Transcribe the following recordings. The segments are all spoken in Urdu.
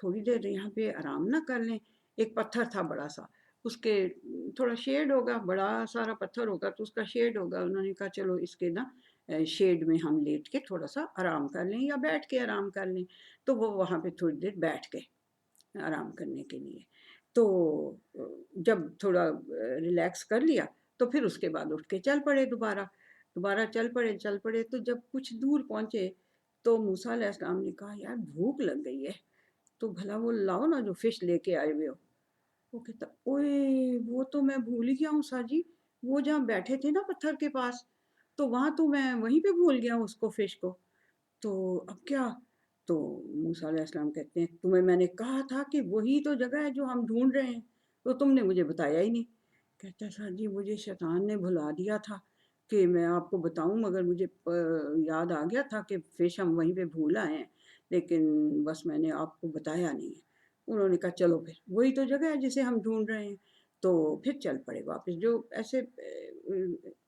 تھوڑی دیر یہاں پہ آرام نہ کر لیں. ایک پتھر تھا بڑا سا، اس کے تھوڑا شیڈ ہوگا، بڑا سارا پتھر ہوگا تو اس کا شیڈ ہوگا. انہوں نے کہا چلو اس کے نا شیڈ میں ہم لیٹ کے تھوڑا سا آرام کر لیں یا بیٹھ کے آرام کر لیں. تو وہ وہاں پہ تھوڑی دیر بیٹھ گئے آرام کرنے کے لیے. تو جب تھوڑا ریلیکس کر لیا تو پھر اس کے بعد اٹھ کے چل پڑے، دوبارہ چل پڑے. تو جب کچھ دور پہنچے تو موسیٰ علیہ السلام نے کہا یار بھوک لگ گئی ہے، تو بھلا وہ لاؤ نا جو فش لے کے آئے ہوئے ہو. وہ کہتا اوئے وہ تو میں بھول ہی گیا ہوں سا جی، وہ جہاں بیٹھے تھے نا پتھر کے پاس، تو وہاں تو میں وہیں پہ بھول گیا ہوں اس کو، فش کو. تو اب کیا؟ تو موسیٰ علیہ السلام کہتے ہیں تمہیں میں نے کہا تھا کہ وہی تو جگہ ہے جو ہم ڈھونڈ رہے ہیں، تو تم نے مجھے بتایا ہی نہیں. کہتا ہے سر جی مجھے شیطان نے بھلا دیا تھا کہ میں آپ کو بتاؤں، مگر مجھے یاد آ گیا تھا کہ فش ہم وہیں پہ بھول آئے ہیں، لیکن بس میں نے آپ کو بتایا نہیں ہے. انہوں نے کہا چلو پھر وہی تو جگہ ہے جسے ہم ڈھونڈ رہے ہیں. تو پھر چل پڑے واپس. جو ایسے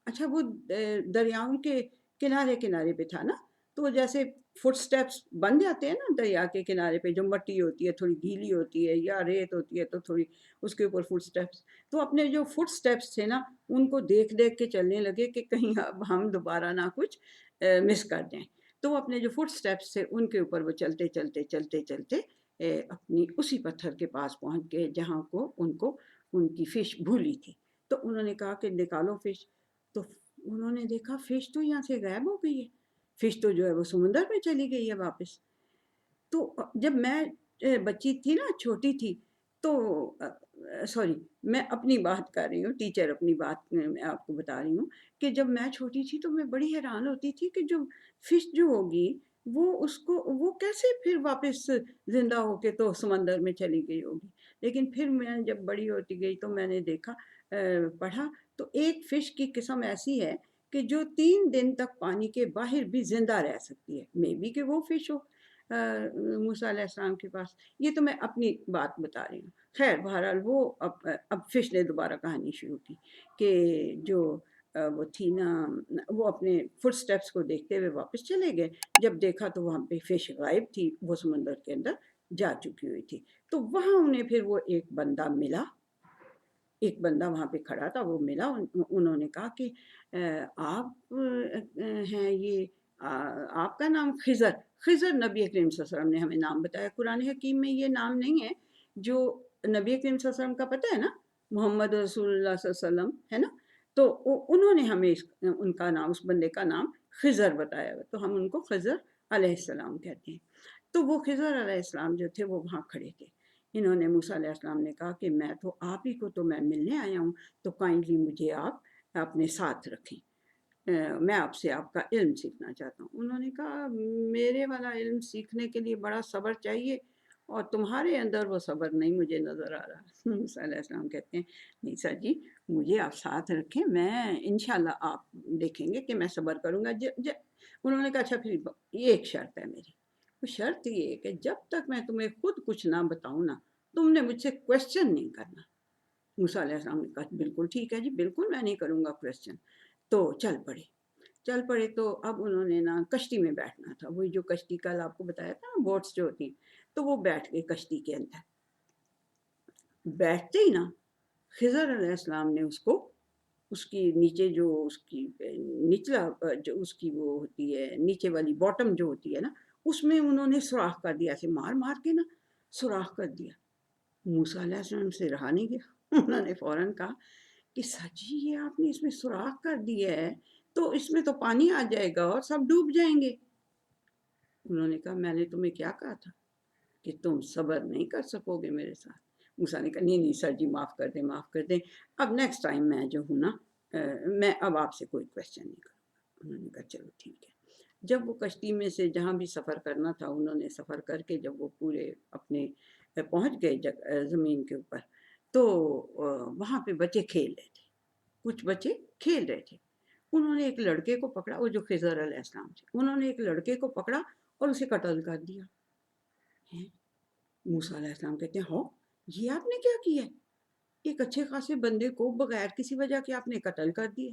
اچھا وہ دریاؤں کے کنارے کنارے پہ تھا نا، تو جیسے فٹ سٹیپس بن جاتے ہیں نا دریا کے کنارے پہ، جو مٹی ہوتی ہے تھوڑی گیلی ہوتی ہے یا ریت ہوتی ہے تو تھوڑی اس کے اوپر فٹ سٹیپس. تو اپنے جو فٹ سٹیپس تھے نا ان کو دیکھ دیکھ کے چلنے لگے کہ کہیں اب ہم دوبارہ نہ کچھ مس کر جائیں. تو وہ اپنے جو فٹ سٹیپس تھے ان کے اوپر وہ چلتے چلتے چلتے چلتے اپنی اسی پتھر کے پاس پہنچ گئے جہاں کو ان کی فش بھولی تھی. تو انہوں نے کہا کہ نکالو فش. تو انہوں نے دیکھا فش تو یہاں سے غائب ہو گئی ہے، فش تو جو ہے وہ سمندر میں چلی گئی ہے واپس. تو جب میں بچی تھی نا، چھوٹی تھی، تو سوری میں اپنی بات کر رہی ہوں، ٹیچر اپنی بات میں آپ کو بتا رہی ہوں کہ جب میں چھوٹی تھی تو میں بڑی حیران ہوتی تھی کہ جو فش جو ہوگی وہ کیسے پھر واپس زندہ ہو کے تو سمندر میں چلی گئی ہوگی. لیکن پھر میں جب بڑی ہوتی گئی تو میں نے دیکھا پڑھا تو ایک فش کی قسم ایسی ہے کہ جو 3 دن تک پانی کے باہر بھی زندہ رہ سکتی ہے. مے بی کہ وہ فش ہو موسیٰ علیہ السلام کے پاس. یہ تو میں اپنی بات بتا رہی ہوں. خیر بہرحال وہ اب فش نے دوبارہ کہانی شروع کی کہ جو وہ تھی نا، وہ اپنے فٹ سٹیپس کو دیکھتے ہوئے واپس چلے گئے. جب دیکھا تو وہاں پہ فش غائب تھی، وہ سمندر کے اندر جا چکی ہوئی تھی. تو وہاں انہیں پھر وہ ایک بندہ ملا، ایک بندہ وہاں پہ کھڑا تھا، وہ ملا. انہوں نے کہا کہ آپ ہیں یہ آپ کا نام خضر نبی کریم صلی اللہ علیہ وسلم نے ہمیں نام بتایا. قرآن حکیم میں یہ نام نہیں ہے جو نبی کریم صلی اللہ علیہ وسلم کا پتہ ہے نا، محمد رسول اللہ صلی اللہ علیہ وسلم ہے نا. تو انہوں نے ہمیں ان کا نام، اس بندے کا نام خضر بتایا، تو ہم ان کو خضر علیہ السلام کہتے ہیں. تو وہ خضر علیہ السلام جو تھے وہ وہاں کھڑے تھے. انہوں نے موسیٰ علیہ السلام نے کہا کہ میں تو آپ ہی کو تو میں ملنے آیا ہوں، تو کائنڈلی مجھے آپ اپنے ساتھ رکھیں، میں آپ سے آپ کا علم سیکھنا چاہتا ہوں. انہوں نے کہا میرے والا علم سیکھنے کے لیے بڑا صبر چاہیے اور تمہارے اندر وہ صبر نہیں مجھے نظر آ رہا. موسیٰ علیہ السلام کہتے ہیں نہیں سر جی مجھے آپ ساتھ رکھیں، میں انشاءاللہ آپ دیکھیں گے کہ میں صبر کروں گا. انہوں نے کہا اچھا پھر یہ ایک شرط ہے میری. وہ شرط یہ ہے کہ جب تک میں تمہیں خود کچھ نہ بتاؤں نا تم نے مجھ سے کویسچن نہیں کرنا. موسیٰ علیہ السلام نے کہا بالکل ٹھیک ہے جی، بالکل میں نہیں کروں گا کویسچن. تو چل پڑے. تو اب انہوں نے نا کشتی میں بیٹھنا تھا، وہی جو کشتی کل آپ کو بتایا تھا نا بوٹس جو ہوتی ہیں. تو وہ بیٹھ گئے کشتی کے اندر. بیٹھتے ہی نا خضر علیہ السلام نے اس کی نیچے جو اس کی نچلا جو اس کی وہ ہوتی ہے نیچے والی باٹم جو ہوتی ہے نا، اس میں انہوں نے سوراخ کر دیا، ایسے مار مار کے نا سوراخ کر دیا. موسیٰ علیہ السلام سے رہا نہیں گیا. انہوں نے فوراً کہا کہ سچی یہ آپ نے اس میں سوراخ کر دیا ہے تو اس میں تو پانی آ جائے گا اور سب ڈوب جائیں گے. انہوں نے کہا میں نے تمہیں کیا کہا تھا کہ تم صبر نہیں کر سکو گے میرے ساتھ. موسیٰ نے کہا نہیں سر جی معاف کر دیں، اب نیکسٹ ٹائم میں جو ہوں نا میں اب آپ سے کوئی کویسچن نہیں کروں گا. انہوں نے کہا چلو ٹھیک ہے. جب وہ کشتی میں سے جہاں بھی سفر کرنا تھا انہوں نے سفر کر کے جب وہ پورے اپنے پہنچ گئے زمین کے اوپر، تو وہاں پہ بچے کھیل رہے تھے، کچھ بچے کھیل رہے تھے. انہوں نے ایک لڑکے کو پکڑا، وہ جو خضر علیہ السلام تھے، انہوں نے ایک لڑکے کو پکڑا اور اسے قتل کر دیا. موسیٰ علیہ السلام کہتے ہیں ہاں یہ آپ نے کیا کیا ہے؟ ایک اچھے خاصے بندے کو بغیر کسی وجہ کے آپ نے قتل کر دیے.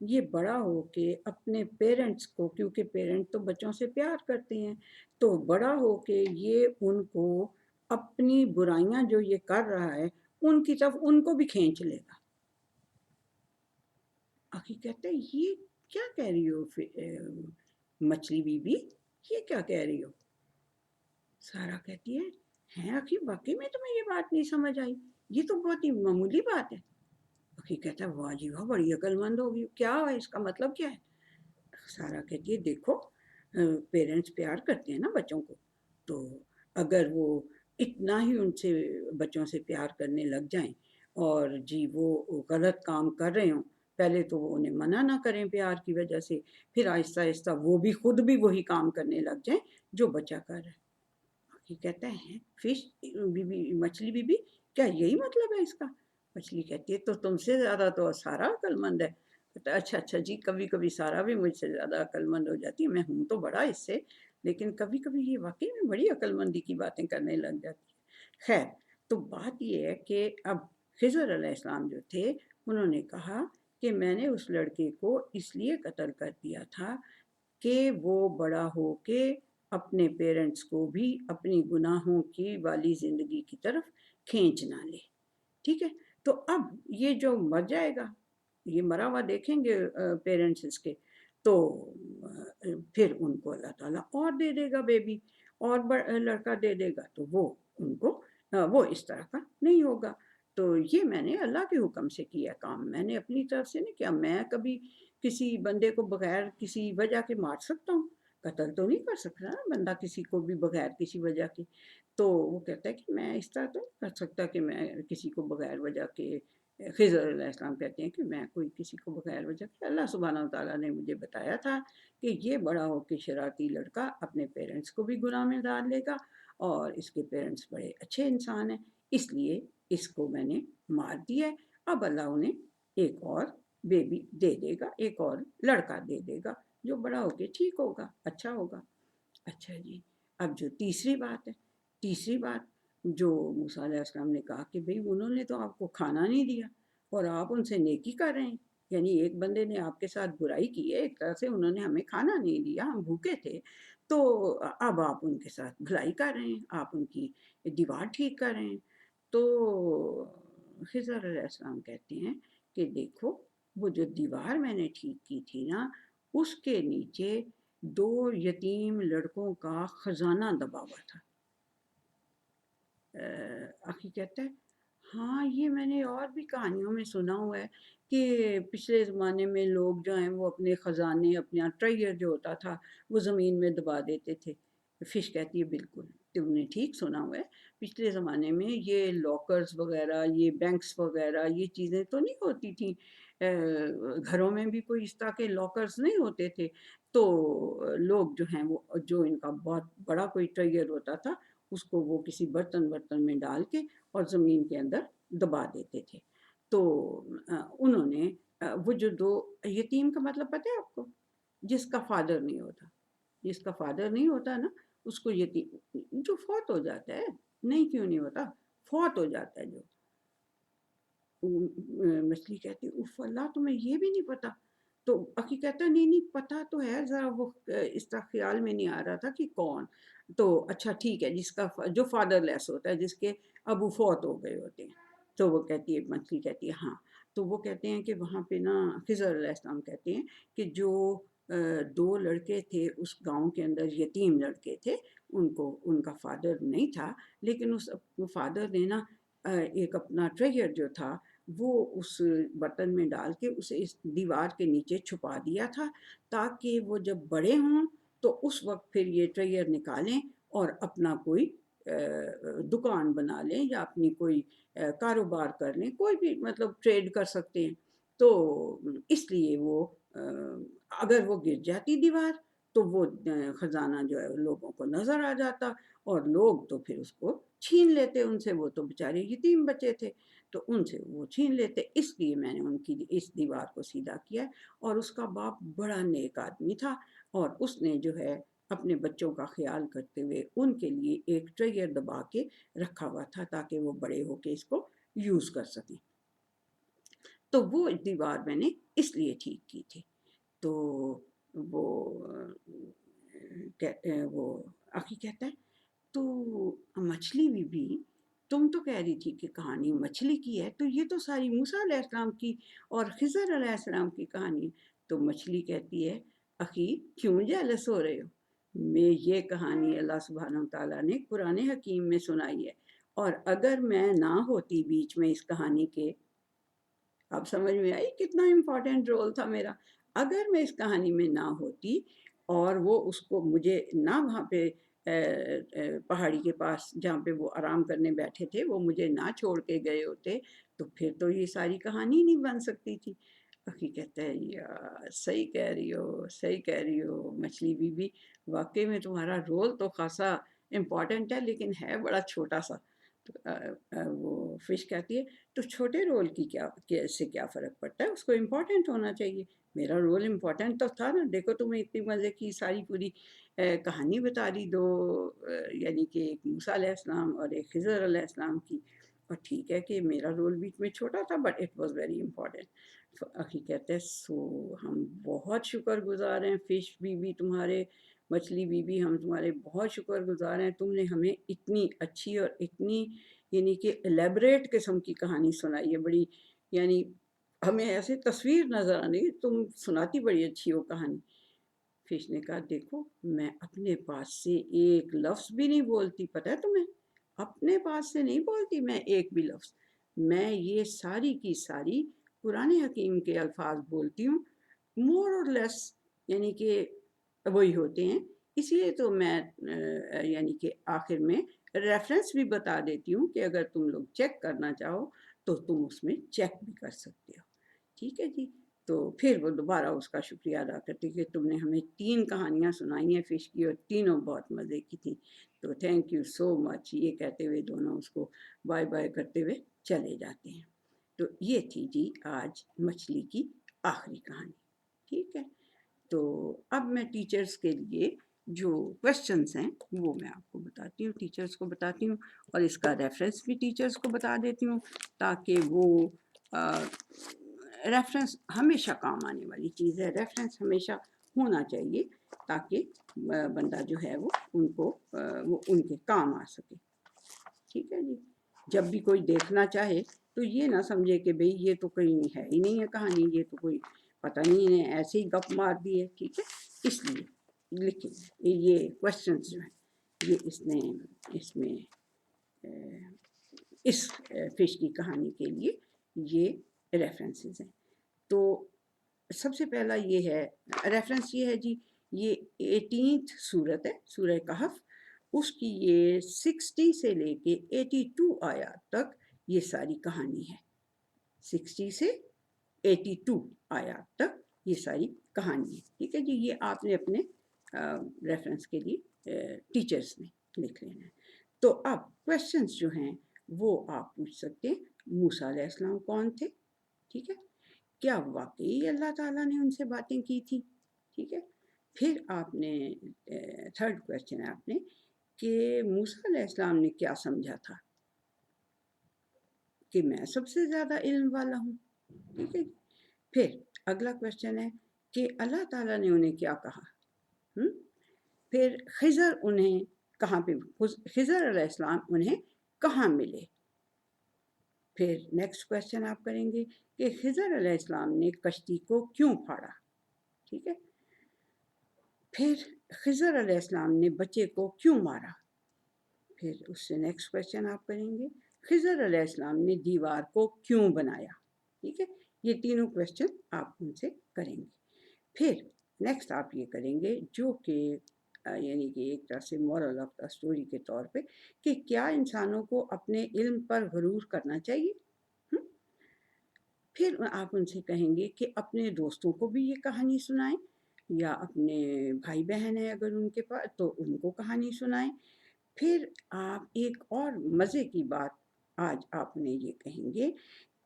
یہ بڑا ہو کے اپنے پیرنٹس کو، کیونکہ پیرنٹ تو بچوں سے پیار کرتے ہیں، تو بڑا ہو کے یہ ان کو اپنی برائیاں جو یہ کر رہا ہے ان کی طرف ان کو بھی کھینچ لے گا۔ آخی کہتے ہیں یہ کیا کہہ رہی ہو مچھلی بی بی، یہ کیا کہہ رہی ہو؟ سارا کہتی ہے آخی واقعی میں تمہیں یہ بات نہیں سمجھ آئی، یہ تو بہت ہی معمولی بات ہے۔ آخی کہتا ہے واہ جی واہ، بڑی عقل مند ہوگی، کیا ہے اس کا مطلب کیا ہے؟ سارا کہتی ہے دیکھو پیرنٹس پیار کرتے ہیں نا بچوں کو، تو اگر وہ اتنا ہی ان سے بچوں سے پیار کرنے لگ جائیں اور جی وہ غلط کام کر رہے ہوں، پہلے تو وہ انہیں منع نہ کریں پیار کی وجہ سے، پھر آہستہ آہستہ وہ بھی خود بھی وہی کام کرنے لگ جائیں جو بچہ کر رہا ہے۔ یہ کہتا ہے فش بی بی، مچھلی بی بی، کیا یہی مطلب ہے اس کا؟ مچھلی کہتی ہے تو تم سے زیادہ تو سارا عقل مند ہے۔ کہتا ہے اچھا جی، کبھی کبھی سارا بھی مجھ سے زیادہ عقل مند ہو جاتی ہے، میں ہوں تو بڑا اس سے، لیکن کبھی کبھی یہ واقعی میں بڑی عقل مندی کی باتیں کرنے لگ جاتی ہے۔ خیر، تو بات یہ ہے کہ اب خضر علیہ السلام جو تھے انہوں نے کہا کہ میں نے اس لڑکے کو اس لیے قتل کر دیا تھا کہ وہ بڑا ہو کے اپنے پیرنٹس کو بھی اپنی گناہوں کی والی زندگی کی طرف کھینچ نہ لے، ٹھیک ہے؟ تو اب یہ جو مر جائے گا، یہ مرا ہوا دیکھیں گے پیرنٹس اس کے، تو پھر ان کو اللہ تعالیٰ اور دے دے گا بیبی، اور لڑکا دے دے گا، تو وہ ان کو وہ اس طرح کا نہیں ہوگا۔ تو یہ میں نے اللہ کے حکم سے کیا کام، میں نے اپنی طرف سے نہیں کیا۔ میں کبھی کسی بندے کو بغیر کسی وجہ کے مار سکتا ہوں؟ قتل تو نہیں کر سکتا نا بندہ کسی کو بھی بغیر کسی وجہ کے۔ تو وہ کہتا ہے کہ میں اس طرح تو نہیں کر سکتا کہ میں کسی کو بغیر وجہ کے، خضر علیہ السلام کہتے ہیں کہ میں کوئی کسی کو بغیر وجہ کے، اللہ سبحانہ وتعالیٰ نے مجھے بتایا تھا کہ یہ بڑا ہو کے شرارتی لڑکا اپنے پیرنٹس کو بھی گناہ میں ڈال لے گا، اور اس کے پیرنٹس بڑے اچھے انسان ہیں، اس لیے اس کو میں نے مار دیا ہے۔ اب اللہ انہیں ایک اور بیبی دے دے گا، ایک اور لڑکا دے دے گا جو بڑا ہو کے ٹھیک ہوگا، اچھا ہوگا۔ اچھا جی، اب جو تیسری بات ہے، تیسری بات جو موسیٰ علیہ السلام نے کہا کہ بھئی انہوں نے تو آپ کو کھانا نہیں دیا اور آپ ان سے نیکی کر رہے ہیں، یعنی ایک بندے نے آپ کے ساتھ برائی کی ہے، ایک طرح سے انہوں نے ہمیں کھانا نہیں دیا، ہم بھوکے تھے، تو اب آپ ان کے ساتھ بھلائی کر رہے ہیں، آپ ان کی دیوار ٹھیک کر رہے ہیں۔ تو خضر علیہ السلام کہتے ہیں کہ دیکھو وہ جو دیوار میں نے ٹھیک کی تھی نا، اس کے نیچے 2 یتیم لڑکوں کا خزانہ دبا ہوا تھا۔ آخی کہتا ہے ہاں یہ میں نے اور بھی کہانیوں میں سنا ہوا ہے کہ پچھلے زمانے میں لوگ جو ہیں وہ اپنے خزانے، اپنا ٹریجر جو ہوتا تھا وہ زمین میں دبا دیتے تھے۔ فش کہتی ہے بالکل تم نے ٹھیک سنا ہوا ہے، پچھلے زمانے میں یہ لاکرز وغیرہ، یہ بینکس وغیرہ، یہ چیزیں تو نہیں ہوتی تھیں، گھروں میں بھی کوئی اس طرح کے لاکرز نہیں ہوتے تھے، تو لوگ جو ہیں وہ جو ان کا بہت بڑا کوئی ٹریجر ہوتا تھا اس کو وہ کسی برتن میں ڈال کے اور زمین کے اندر دبا دیتے تھے۔ تو انہوں نے وہ جو 2 یتیم کا مطلب پتہ ہے آپ کو؟ جس کا فادر نہیں ہوتا، جس کا فادر نہیں ہوتا نا اس کو یتیم، جو فوت ہو جاتا ہے، نہیں کیوں نہیں ہوتا، فوت ہو جاتا ہے جو۔ مچھلی کہتی اف اللہ تمہیں یہ بھی نہیں پتا؟ تو اخی کہتا نہیں نہیں پتا تو ہے، ذرا وہ اس طرح خیال میں نہیں آ رہا تھا کہ کون۔ تو اچھا ٹھیک ہے، جس کا جو فادر لیس ہوتا ہے، جس کے ابو فوت ہو گئے ہوتے ہیں۔ تو وہ کہتی ہے، مچھلی کہتی ہے ہاں۔ تو وہ کہتے ہیں کہ وہاں پہ نا خضر علیہ السلام کہتے ہیں کہ جو 2 لڑکے تھے اس گاؤں کے اندر، یتیم لڑکے تھے، ان کو ان کا فادر نہیں تھا، لیکن اس فادر نے نا ایک اپنا ٹریجر جو تھا وہ اس برتن میں ڈال کے اسے اس دیوار کے نیچے چھپا دیا تھا، تاکہ وہ جب بڑے ہوں تو اس وقت پھر یہ ٹریجر نکالیں اور اپنا کوئی دکان بنا لیں یا اپنی کوئی کاروبار کر لیں، کوئی بھی مطلب ٹریڈ کر سکتے ہیں۔ تو اس لیے وہ اگر وہ گر جاتی دیوار تو وہ خزانہ جو ہے لوگوں کو نظر آ جاتا، اور لوگ تو پھر اس کو چھین لیتے ان سے، وہ تو بیچارے یتیم بچے تھے تو ان سے وہ چھین لیتے۔ اس لیے میں نے ان کی اس دیوار کو سیدھا کیا، اور اس کا باپ بڑا نیک آدمی تھا، اور اس نے جو ہے اپنے بچوں کا خیال کرتے ہوئے ان کے لیے ایک ٹریجر دبا کے رکھا ہوا تھا تاکہ وہ بڑے ہو کے اس کو یوز کر سکیں۔ تو وہ دیوار میں نے اس لیے ٹھیک کی تھی۔ تو وہ وہ آخی کہتا ہے تو مچھلی بھی تم تو کہہ رہی تھی کہ کہانی مچھلی کی ہے، تو یہ تو ساری موسیٰ علیہ السلام کی اور خضر علیہ السلام کی کہانی ہے۔ تو مچھلی کہتی ہے اخی کیوں جیلس ہو رہے ہو، میں یہ کہانی اللہ سبحانہ تعالیٰ نے قرآن حکیم میں سنائی ہے، اور اگر میں نہ ہوتی بیچ میں اس کہانی کے، اب سمجھ میں آئی کتنا امپورٹنٹ رول تھا میرا، اگر میں اس کہانی میں نہ ہوتی اور وہ اس کو مجھے نہ وہاں پہ پہاڑی کے پاس جہاں پہ وہ آرام کرنے بیٹھے تھے وہ مجھے نہ چھوڑ کے گئے ہوتے، تو پھر تو یہ ساری کہانی نہیں بن سکتی تھی۔ اخی کہتا ہے یار صحیح کہہ رہی ہو، صحیح کہہ رہی ہو مچھلی بی واقعی میں تمہارا رول تو خاصا امپورٹنٹ ہے لیکن ہے بڑا چھوٹا سا۔ وہ فش کہتی ہے تو چھوٹے رول کی سے کیا فرق پڑتا ہے، اس کو امپورٹنٹ ہونا چاہیے، میرا رول امپورٹنٹ تو تھا نا، دیکھو تمہیں اتنی مزے کی ساری پوری کہانی بتا دی دو، یعنی کہ ایک موسیٰ علیہ السلام اور ایک خضر علیہ السلام کی، اور ٹھیک ہے کہ میرا رول بیچ میں چھوٹا تھا but it was very important. اخی کہتے ہیں سو ہم بہت شکر گزار ہیں فش بی تمہارے، مچھلی بی ہم تمہارے بہت شکر گزار ہیں، تم نے ہمیں اتنی اچھی اور اتنی یعنی کہ الیبریٹ قسم کی کہانی سنائی ہے، بڑی یعنی ہمیں ایسے تصویر نظر آنے تم سناتی بڑی اچھی ہو کہانی۔ فش نے کہا دیکھو میں اپنے پاس سے ایک لفظ بھی نہیں بولتی، پتہ ہے تمہیں، اپنے پاس سے نہیں بولتی میں ایک بھی لفظ، میں یہ ساری کی ساری قرآن حکیم کے الفاظ بولتی ہوں، مور اور لیس یعنی کہ وہی ہوتے ہیں، اس لیے تو میں یعنی کہ آخر میں ریفرنس بھی بتا دیتی ہوں کہ اگر تم لوگ چیک کرنا چاہو تو تم اس میں چیک بھی کر سکتے ہو، ٹھیک ہے جی۔ تو پھر وہ دوبارہ اس کا شکریہ ادا کرتی کہ تم نے ہمیں 3 کہانیاں سنائی ہیں فش کی اور تینوں بہت مزے کی تھیں، تو تھینک یو سو مچ، یہ کہتے ہوئے دونوں اس کو بائے بائے کرتے ہوئے چلے جاتے ہیں۔ تو یہ تھی جی آج مچھلی کی آخری کہانی، ٹھیک ہے۔ تو اب میں ٹیچرز کے لیے جو کویسچنز ہیں وہ میں آپ کو بتاتی ہوں، ٹیچرز کو بتاتی ہوں، اور اس کا ریفرنس بھی ٹیچرز کو بتا دیتی ہوں تاکہ وہ ریفرنس ہمیشہ کام آنے والی چیز ہے، ریفرنس ہمیشہ ہونا چاہیے تاکہ بندہ جو ہے وہ ان کے کام آ سکے، ٹھیک ہے جی۔ جب بھی کوئی دیکھنا چاہے تو یہ نہ سمجھے کہ بھئی یہ تو کہیں ہے ہی نہیں ہے کہانی، یہ تو کوئی پتہ نہیں انہیں ایسے ہی گپ مار دی ہے، ٹھیک ہے، اس لیے لیکن یہ کویسچنز جو ہیں یہ اس میں اس فش کی کہانی کے لیے یہ ریفرنسز ہیں۔ تو سب سے پہلا یہ ہے ریفرنس، یہ ہے جی یہ 18th سورت ہے سورہ کہف، اس کی یہ 60 سے لے کے 82 آیات تک یہ ساری کہانی ہے، 60 سے 82 آیات تک یہ ساری کہانی ہے، ٹھیک ہے جی۔ یہ آپ نے اپنے ریفرنس کے لیے ٹیچرز نے لکھ لینا ہے۔ تو اب کویسچنز جو ہیں وہ آپ پوچھ سکتے ہیں، موسیٰ علیہ السلام کون تھے، ٹھیک ہے، کیا واقعی اللہ تعالیٰ نے ان سے باتیں کی تھی، ٹھیک ہے۔ پھر آپ نے تھرڈ کویسچن ہے آپ نے کہ موسیٰ علیہ السلام نے کیا سمجھا تھا کہ میں سب سے زیادہ علم والا ہوں، ٹھیک ہے۔ پھر اگلا کویسچن ہے کہ اللہ تعالیٰ نے انہیں کیا کہا، پھر خضر انہیں کہاں پہ، خضر علیہ السلام انہیں کہاں ملے۔ پھر نیکسٹ کویسچن آپ کریں گے کہ خضر علیہ السلام نے کشتی کو کیوں پھاڑا، ٹھیک ہے۔ پھر خضر علیہ السلام نے بچے کو کیوں مارا۔ پھر اس سے نیکسٹ کویسچن آپ کریں گے خضر علیہ السلام نے دیوار کو کیوں بنایا، ٹھیک ہے۔ یہ تینوں کویسچن آپ ان سے کریں گے۔ پھر نیکسٹ آپ یہ کریں گے جو کہ یعنی کہ ایک طرح سے مورل آف دا اسٹوری کے طور پہ کہ کیا انسانوں کو اپنے علم پر غرور کرنا چاہیے۔ پھر آپ ان سے کہیں گے کہ اپنے دوستوں کو بھی یہ کہانی سنائیں، یا اپنے بھائی بہن ہیں اگر ان کے پاس تو ان کو کہانی سنائیں۔ پھر آپ ایک اور مزے کی بات آج آپ نے یہ کہیں گے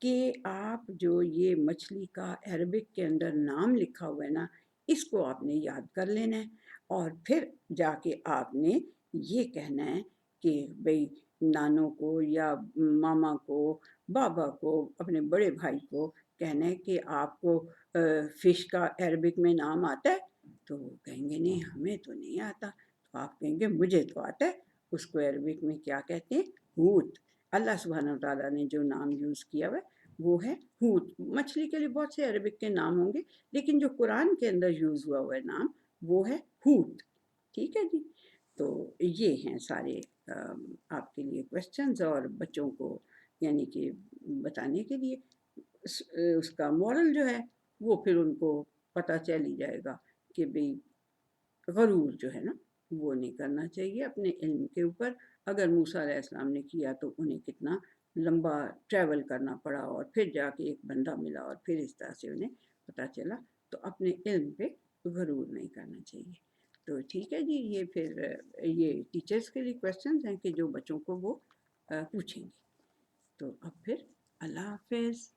کہ آپ جو یہ مچھلی کا عربک کے اندر نام لکھا ہوا ہے نا، اس کو آپ نے یاد کر لینا ہے، اور پھر جا کے آپ نے یہ کہنا ہے کہ بھئی نانوں کو یا ماما کو، بابا کو، اپنے بڑے بھائی کو کہنا ہے کہ آپ کو فش کا عربک میں نام آتا ہے؟ تو وہ کہیں گے نہیں ہمیں تو نہیں آتا. تو آپ کہیں گے مجھے تو آتا ہے. اس کو عربک میں کیا کہتے ہیں؟ ہوت. اللہ سبحانہ تعالیٰ نے جو نام یوز کیا ہوا وہ ہے ہوت. مچھلی کے لیے بہت سے عربک کے نام ہوں گے، لیکن جو قرآن کے اندر یوز ہوا ہوا نام وہ ہے ہوت. ٹھیک ہے جی. تو یہ ہیں سارے آپ کے لیے کویسچنز، اور بچوں کو یعنی کہ بتانے کے لیے اس کا مورل جو ہے وہ پھر ان کو پتہ چل ہی جائے گا کہ بھئی غرور جو ہے نا وہ نہیں کرنا چاہیے اپنے علم کے اوپر. اگر موسیٰ علیہ السلام نے کیا تو انہیں کتنا لمبا ٹریول کرنا پڑا، اور پھر جا کے ایک بندہ ملا اور پھر اس طرح سے انہیں پتہ چلا. تو اپنے علم پہ غرور نہیں کرنا چاہیے. تو ٹھیک ہے جی. یہ پھر یہ ٹیچرز کے لیے کویسچنز ہیں کہ جو بچوں کو وہ پوچھیں گے. تو اب پھر اللہ حافظ.